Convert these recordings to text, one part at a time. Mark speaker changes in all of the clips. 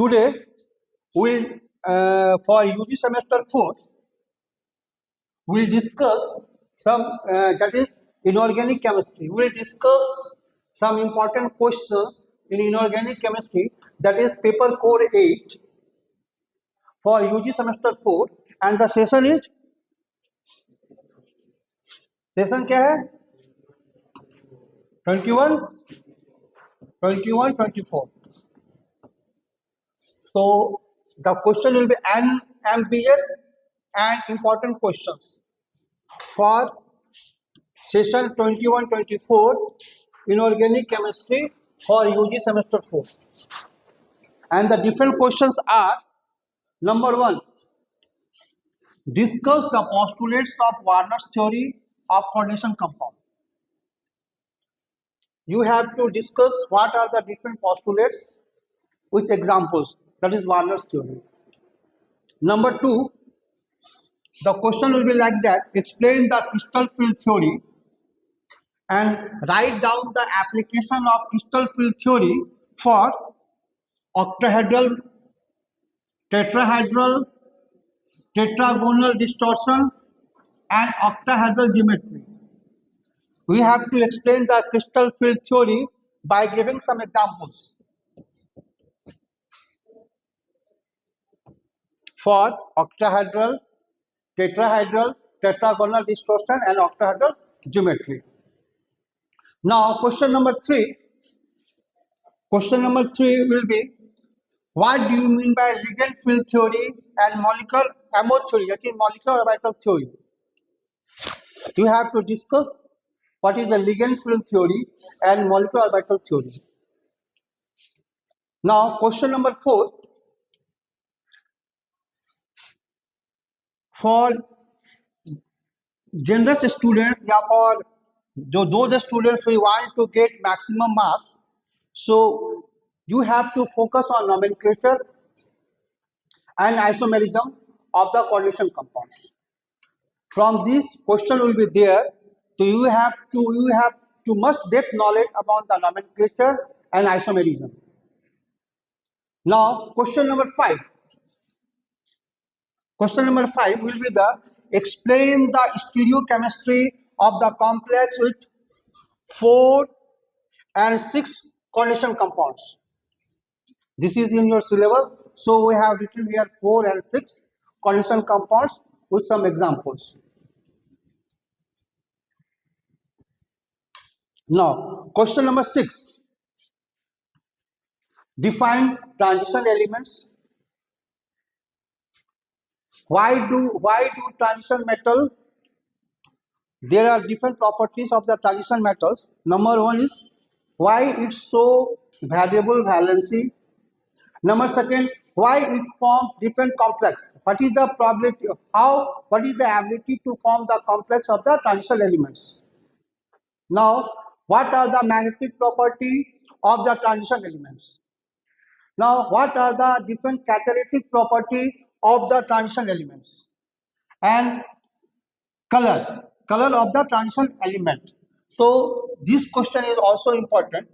Speaker 1: Today, we'll for UG semester 4, we'll discuss some that is inorganic chemistry. We'll discuss some important questions in inorganic chemistry, that is paper core 8 for UG semester 4, and the session is क्या है 21 24. So the question will be ambiguous and important questions for session 21-24 inorganic chemistry for UG semester 4. And the different questions are: number 1, discuss the postulates of Warner's theory of coordination compound. You have to discuss what are the different postulates with examples, that is Warner's theory. Number 2, the question will be like that: explain the crystal field theory and write down the application of crystal field theory for octahedral, tetrahedral, tetragonal distortion and octahedral geometry. We have to explain the crystal field theory by giving some examples. For octahedral, tetrahedral, tetragonal distortion and octahedral geometry. Now question number 3 will be: what do you mean by ligand field theory and molecular MO theory, that is molecular orbital theory? You have to discuss what is the ligand field theory and molecular orbital theory. Now question number 4, for generous students या for those students who want to get maximum marks, so you have to focus on nomenclature and isomerism of the coordination compounds. From this question will be there, so you have to must depth knowledge about the nomenclature and isomerism. Now question number 5. Question number 5 will be the explain the stereochemistry of the complex with 4 and 6 coordination compounds. This is in your syllabus, so we have written here 4 and 6 coordination compounds with some examples. Now question number 6, define transition elements. Why do transition metal, there are different properties of the transition metals. Number 1 is why it's so variable valency. Number 2, why it forms different complex. What is the probability of what is the ability to form the complex of the transition elements? Now what are the magnetic property of the transition elements? Now what are the different catalytic property of the transition elements? And color of the transition element. So this question is also important,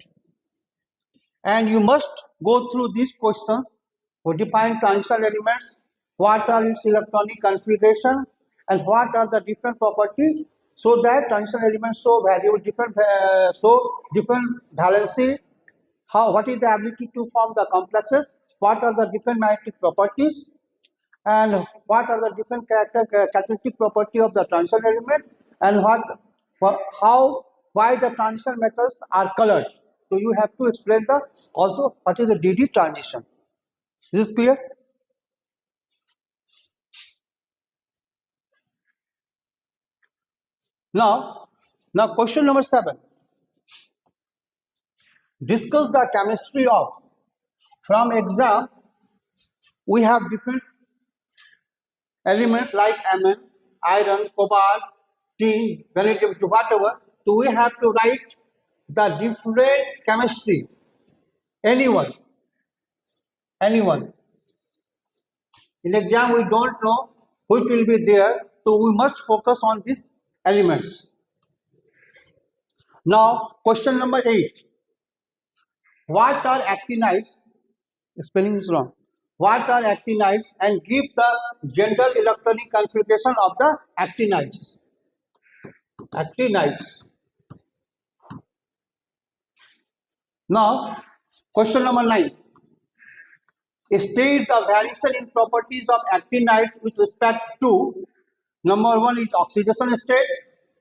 Speaker 1: and you must go through these questions to define transition elements, what are its electronic configuration, and what are the different properties, so that transition elements show variable different valency, what is the ability to form the complexes, what are the different magnetic properties, and what are the different catalytic property of the transition element, and why the transition metals are colored. So you have to explain also what is the DD transition. Is this clear? Now question number 7. Discuss the chemistry of, from exam we have different elements like Mn, iron, cobalt, tin, vanadium, whatever. So we have to write the different chemistry. Anyone. In exam we don't know which will be there, so we must focus on these elements. Now question number 8. What are actinides? Spelling is wrong. what are actinides and give the general electronic configuration of the actinides. Actinides. Now, question number 9. State the variation in properties of actinides with respect to number 1 is oxidation state,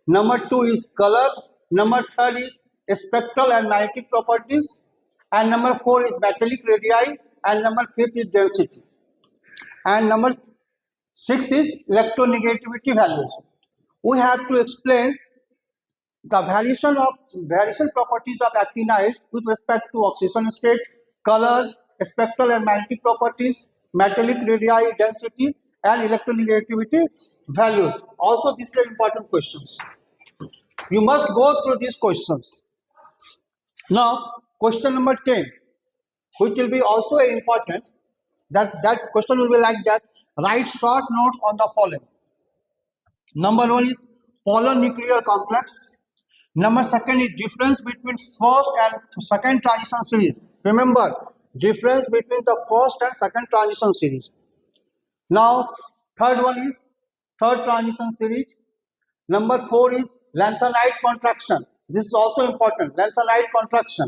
Speaker 1: number 2 is color, number 3 is spectral and magnetic properties, and number 4 is metallic radii, and number 5 is density, and number 6 is electronegativity values. We have to explain the variation properties of actinides with respect to oxidation state, color, spectral and magnetic properties, metallic radii, density, and electronegativity values. Also, these are important questions. You must go through these questions. Now, question number 10, which will be also important. That question will be like that. Write short notes on the following. Number 1 is polar nuclear complex. Number 2 is difference between first and second transition series. Remember, difference between the first and second transition series. Now, third one is third transition series. Number 4 is lanthanide contraction. This is also important, lanthanide contraction.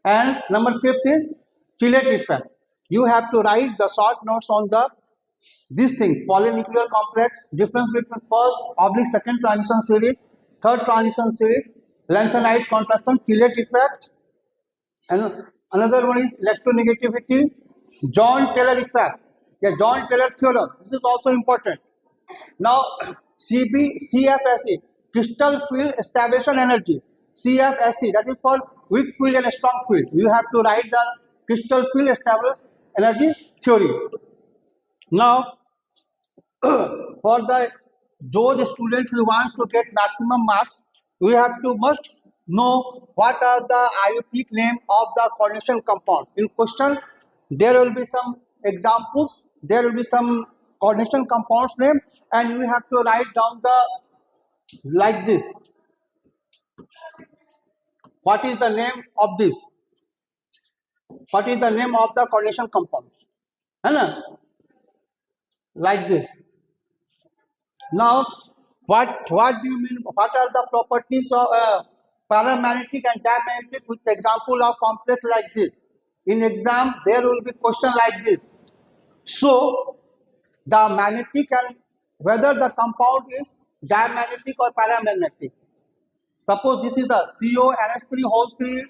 Speaker 1: And number 5th is Tillet effect. You have to write the short notes on these things: polynuclear complex, difference between first / second transition series, third transition series, lanthanide contraction, Tillet effect, and another one is electronegativity, John Taylor effect, yeah, John Taylor theorem. This is also important. Now, CBCS, crystal field establishment energy. CFSE, that is for weak field and strong field. You have to write the crystal field established energy theory. Now, for those students who want to get maximum marks, we have to must know what are the IUPAC name of the coordination compound. In question, there will be some examples, there will be some coordination compounds name, and we have to write down like this. What is the name of this? What is the name of the coordination compound? Like this. Now, what do you mean? What are the properties of paramagnetic and diamagnetic with example of complex like this? In exam, there will be question like this. So, the magnetic and whether the compound is diamagnetic or paramagnetic. Suppose this is the CONH3 whole 3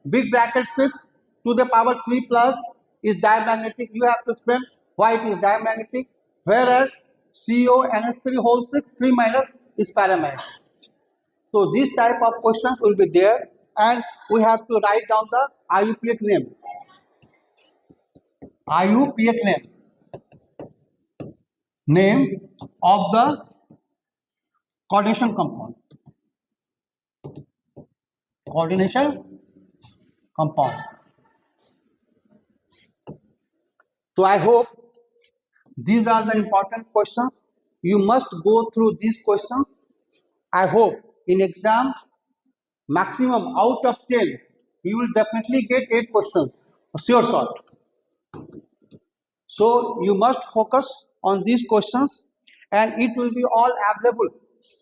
Speaker 1: big bracket 6 to the power 3 plus is diamagnetic. You have to explain why it is diamagnetic, whereas CONH3 whole 6 3 minus is paramagnetic. So this type of questions will be there, and we have to write down the IUPAC name. IUPAC name of the coordination compound. Coordination compound. So I hope these are the important questions. You must go through these questions. I hope in exam maximum out of 10 you will definitely get 8 questions, sure shot. So you must focus on these questions, and it will be all available.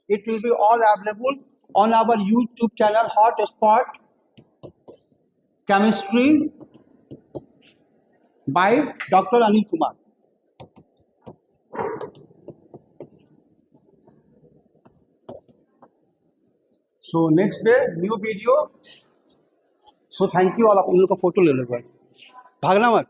Speaker 1: It will be all available on our YouTube channel Hotspot Chemistry by Dr. Anil Kumar. So next day new video. So thank you all. आप उन लोग का photo ले लो भाई, भागना मत.